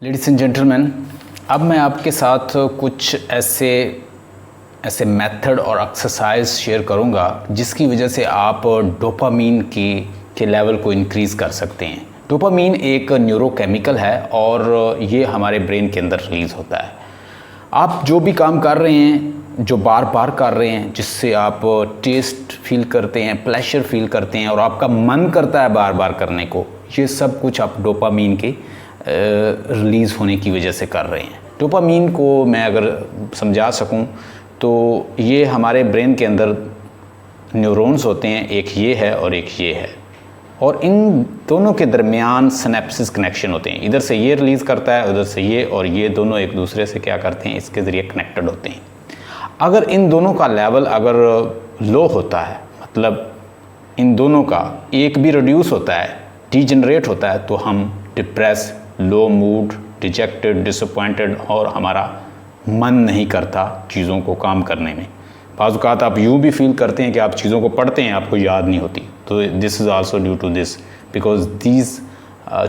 Ladies and gentleman, अब मैं आपके साथ कुछ ऐसे मेथड और एक्सरसाइज शेयर करूंगा जिसकी वजह से आप डोपामीन के लेवल को इंक्रीज़ कर सकते हैं। डोपामीन एक न्यूरोकेमिकल है और ये हमारे ब्रेन के अंदर रिलीज़ होता है। आप जो भी काम कर रहे हैं, जो बार बार कर रहे हैं, जिससे आप टेस्ट फील करते हैं, प्लेजर फील करते हैं और आपका मन करता है बार बार करने को, ये सब कुछ आप डोपामीन के रिलीज़ होने की वजह से कर रहे हैं। डोपामीन को मैं अगर समझा सकूं तो ये हमारे ब्रेन के अंदर न्यूरॉन्स होते हैं, एक ये है और एक ये है, और इन दोनों के दरमियान सिनेप्सिस कनेक्शन होते हैं। इधर से ये रिलीज़ करता है, उधर से ये, और ये दोनों एक दूसरे से क्या करते हैं, इसके ज़रिए कनेक्टेड होते हैं। अगर इन दोनों का लेवल अगर लो होता है, मतलब इन दोनों का एक भी रिड्यूस होता है, डीजनरेट होता है, तो हम डिप्रेस, लो मूड, डिजेक्टेड, डिसअपॉइंटेड, और हमारा मन नहीं करता चीज़ों को काम करने में। बाज़ औक़ात आप यूँ भी फील करते हैं कि आप चीज़ों को पढ़ते हैं, आपको याद नहीं होती। तो this is also due to this, because these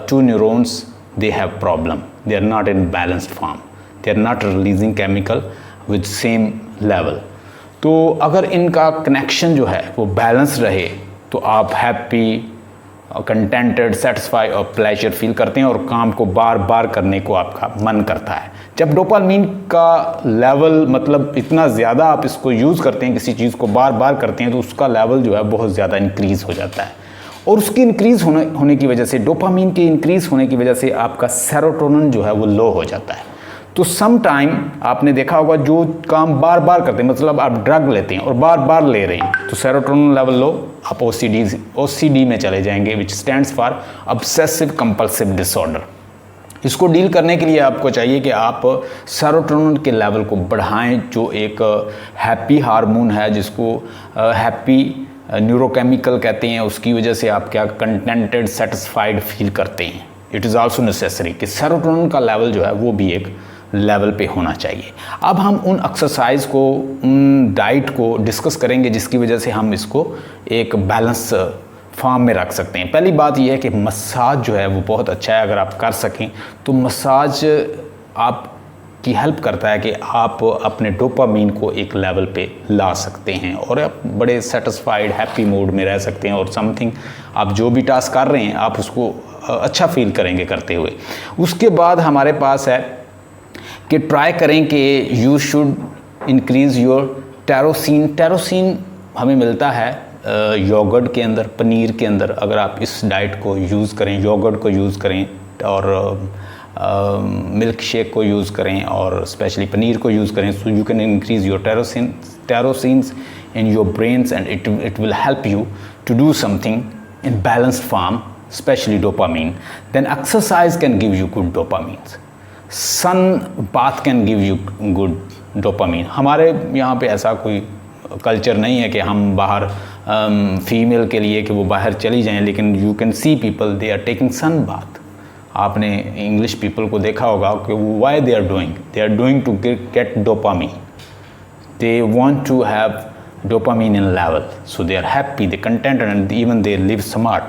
two neurons they have problem, they are not in balanced form, they are not releasing chemical with same level. तो अगर इनका कनेक्शन जो है वो बैलेंस रहे तो आप हैप्पी, कंटेंटेड, सेटिस्फाई और प्लेजर फील करते हैं और काम को बार बार करने को आपका मन करता है। जब डोपामीन का लेवल मतलब इतना ज़्यादा आप इसको यूज़ करते हैं, किसी चीज़ को बार बार करते हैं, तो उसका लेवल जो है बहुत ज़्यादा इंक्रीज़ हो जाता है। और उसकी इंक्रीज़ होने की वजह से, डोपामीन के इंक्रीज़ होने की वजह से आपका सेरोटोनिन जो है वो लो हो जाता है। तो सम टाइम आपने देखा होगा, जो काम बार बार करते हैं, मतलब आप ड्रग लेते हैं और बार बार ले रहे हैं, तो सेरोटोनिन लेवल लो, आप ओसीडी में चले जाएंगे, विच stands for obsessive compulsive disorder. इसको डील करने के लिए आपको चाहिए कि आप सेरोटोनिन के लेवल को बढ़ाएं, जो एक हैप्पी हार्मोन है, जिसको हैप्पी न्यूरोकेमिकल कहते हैं। उसकी वजह से आप क्या कंटेंटेड, सेटिस्फाइड फील करते हैं। इट इज़ आल्सो नेसेसरी कि सेरोटोनिन का लेवल जो है वो भी एक लेवल पे होना चाहिए। अब हम उन एक्सरसाइज को, उन डाइट को डिस्कस करेंगे जिसकी वजह से हम इसको एक बैलेंस फॉर्म में रख सकते हैं। पहली बात यह है कि मसाज जो है वो बहुत अच्छा है, अगर आप कर सकें तो मसाज आपकी हेल्प करता है कि आप अपने डोपामीन को एक लेवल पे ला सकते हैं और आप बड़े सेटिस्फाइड, हैप्पी मूड में रह सकते हैं, और समथिंग आप जो भी टास्क कर रहे हैं आप उसको अच्छा फील करेंगे करते हुए। उसके बाद हमारे पास है कि ट्राई करें कि you should increase your tyrosine. Tyrosine हमें मिलता है योगर्ट के अंदर, पनीर के अंदर। अगर आप इस डाइट को यूज़ करें, योगर्ट को यूज़ करें और मिल्क शेक को यूज़ करें और स्पेशली पनीर को यूज़ करें, so you can increase your tyrosines in your brains and it will help you to do something in balanced form, especially dopamine. Then exercise can give you good dopamine. Sun bath can give you good dopamine. हमारे यहाँ पे ऐसा कोई culture नहीं है कि हम बाहर फीमेल के लिए कि वो बाहर चली जाएं, लेकिन you can see people they are taking sun bath. आपने इंग्लिश पीपल को देखा होगा कि why they are doing to get dopamine. They want to have dopamine in level, so they are happy, they contented and even they live smart.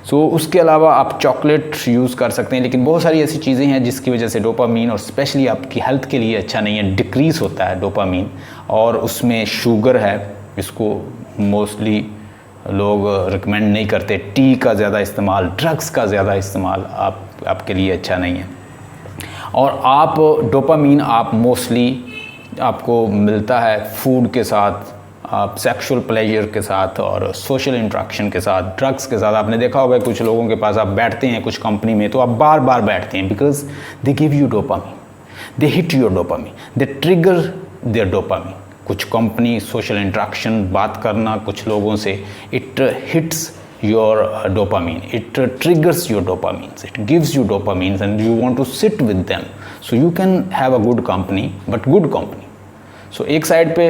So उसके अलावा आप chocolate use कर सकते हैं, लेकिन बहुत सारी ऐसी चीज़ें हैं जिसकी वजह से डोपामीन, और स्पेशली आपकी हेल्थ के लिए अच्छा नहीं है, डिक्रीज़ होता है डोपामीन। और उसमें शुगर है, इसको मोस्टली लोग रिकमेंड नहीं करते। टी का ज़्यादा इस्तेमाल, ड्रग्स का ज़्यादा इस्तेमाल आपके लिए अच्छा नहीं है। और आप डोपामीन आप मोस्टली आपको मिलता है फूड के साथ, आप सेक्सुअल प्लेजर के साथ और सोशल इंट्रैक्शन के साथ, ड्रग्स के साथ। आपने देखा होगा कुछ लोगों के पास आप बैठते हैं कुछ कंपनी में, तो आप बार बार बैठते हैं, because they give you dopamine, they hit your dopamine, they trigger their dopamine. कुछ कंपनी, सोशल इंट्रैक्शन, बात करना कुछ लोगों से, it hits your dopamine, it triggers your dopamines, it gives you dopamines and you want to sit with them, so you can have a good company, but good company. So एक side पे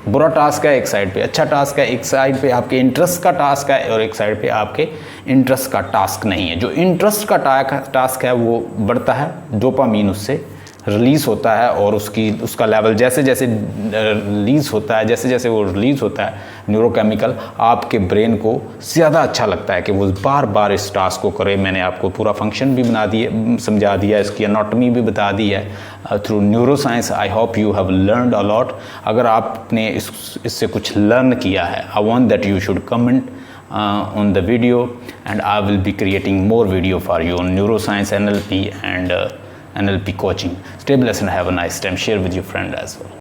बुरा task है, एक side पे अच्छा task है, एक side पे आपके इंटरेस्ट का टास्क है और एक साइड पे आपके इंटरेस्ट का टास्क नहीं है। जो इंटरेस्ट का टास्क है वो बढ़ता है, डोपामीन उससे रिलीज़ होता है और उसका लेवल जैसे जैसे रिलीज़ होता है, जैसे जैसे वो रिलीज़ होता है न्यूरोकेमिकल, आपके ब्रेन को ज़्यादा अच्छा लगता है कि वो बार बार इस टास्क को करे। मैंने आपको पूरा फंक्शन भी समझा दिया, इसकी एनाटॉमी भी बता दी है through neuro science. I hope you have learned a lot. अगर आपने इससे कुछ लर्न किया है, I want that you should comment on the video, and I will be creating more video for you on neuroscience, NLP and NLP coaching. Stay blessed and have a nice time. Share with your friend as well.